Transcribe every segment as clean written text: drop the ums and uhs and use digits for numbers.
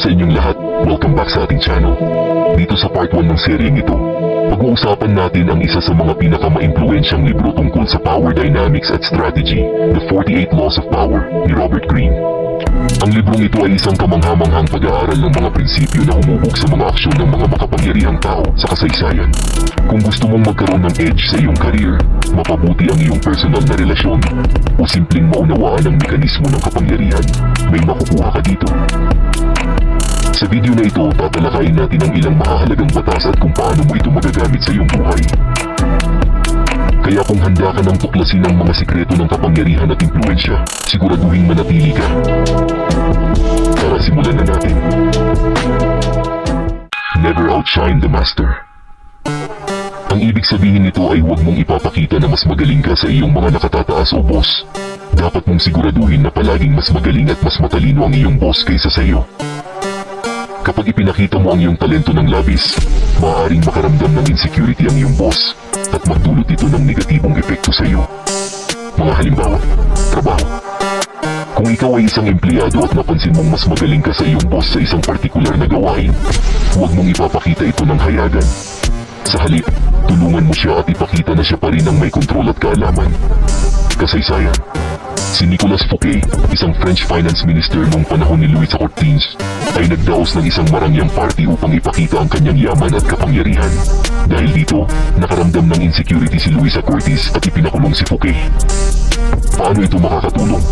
sa inyong lahat, welcome back sa ating channel. Dito sa part 1 ng seryeng ito, pag-uusapan natin ang isa sa mga pinaka-maimpluwensyang libro tungkol sa power dynamics at strategy, The 48 Laws of Power, ni Robert Greene. Ang librong ito ay isang kamanghamanghang pag-aaral ng mga prinsipyo na humubog sa mga aksyon ng mga makapangyarihang tao sa kasaysayan. Kung gusto mong magkaroon ng edge sa iyong career, mapabuti ang iyong personal na relasyon, o simpleng maunawaan ang mekanismo ng kapangyarihan, may makukuha ka dito. Sa video na ito, tatalakayin natin ang ilang mahahalagang batas at kung paano mo ito magagamit sa iyong buhay. Kaya kung handa ka ng tuklasin ang mga sikreto ng kapangyarihan at impluensya, siguraduhin manatili ka. Tara, simulan na natin. Never outshine the master. Ang ibig sabihin nito ay huwag mong ipapakita na mas magaling ka sa iyong mga nakatataas o boss. Dapat mong siguraduhin na palaging mas magaling at mas matalino ang iyong boss kaysa sa iyo. Kapag ipinakita mo ang iyong talento ng labis, maaaring makaramdam ng insecurity ang iyong boss at magdulot ito ng negatibong epekto sa iyo. Mga halimbawa, trabaho. Kung ikaw ay isang empleyado at napansin mong mas magaling ka sa iyong boss sa isang partikular na gawain, huwag mong ipapakita ito ng hayagan. Sa halip, tulungan mo siya at ipakita na siya pa rin ang may kontrol at kaalaman. Kasaysayan. Si Nicolas Fouquet, isang French finance minister noong panahon ni Louis XIV, ay nagdaos ng isang marangyang party upang ipakita ang kanyang yaman at kapangyarihan. Dahil dito, nakaramdam ng insecurity si Louis XIV at ipinakulong si Fouquet. Paano ito makakatulong?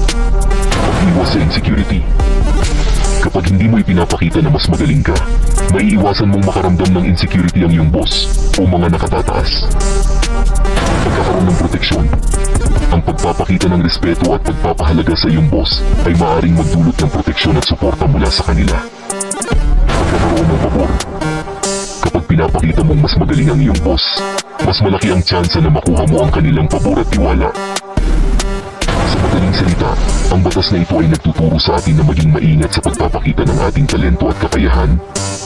Pag-iwas sa insecurity. Kapag hindi mo ipinapakita na mas magaling ka, maiiwasan mong makaramdam ng insecurity ang iyong boss o mga nakatataas. Pagkakaroon ng proteksyon. Ang pagpapakita ng respeto at pagpapahalaga sa iyong boss ay maaaring magdulot ng proteksyon at suporta mula sa kanila. Pagkakaroon ng pabor. Kapag pinapakita mong mas magaling ang iyong boss, mas malaki ang tsansa na makuha mo ang kanilang pabor at tiwala. Sa madaling salita, ang batas na ito ay nagtuturo sa atin na maging maingat sa pagpapakita ng ating talento at kakayahan,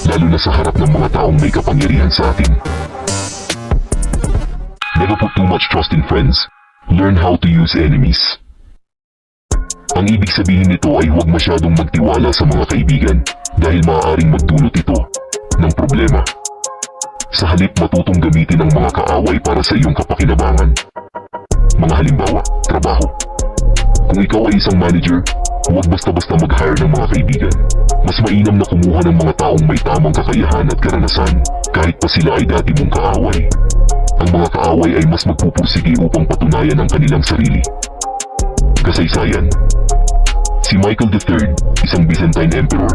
lalo na sa harap ng mga taong may kapangyarihan sa atin. Never put too much trust in friends. Learn how to use enemies. Ang ibig sabihin nito ay huwag masyadong magtiwala sa mga kaibigan dahil maaaring magdulot ito ng problema. Sa halip, matutong gamitin ang mga kaaway para sa iyong kapakinabangan. Mga halimbawa, trabaho. Kung ikaw ay isang manager, huwag basta-basta mag-hire ng mga kaibigan. Mas mainam na kumuha ng mga taong may tamang kakayahan at karanasan kahit pa sila ay dati mong kaaway. Ang mga kaaway ay mas magpupursige upang patunayan ang kanilang sarili. Kasaysayan. Si Michael III, isang Byzantine emperor,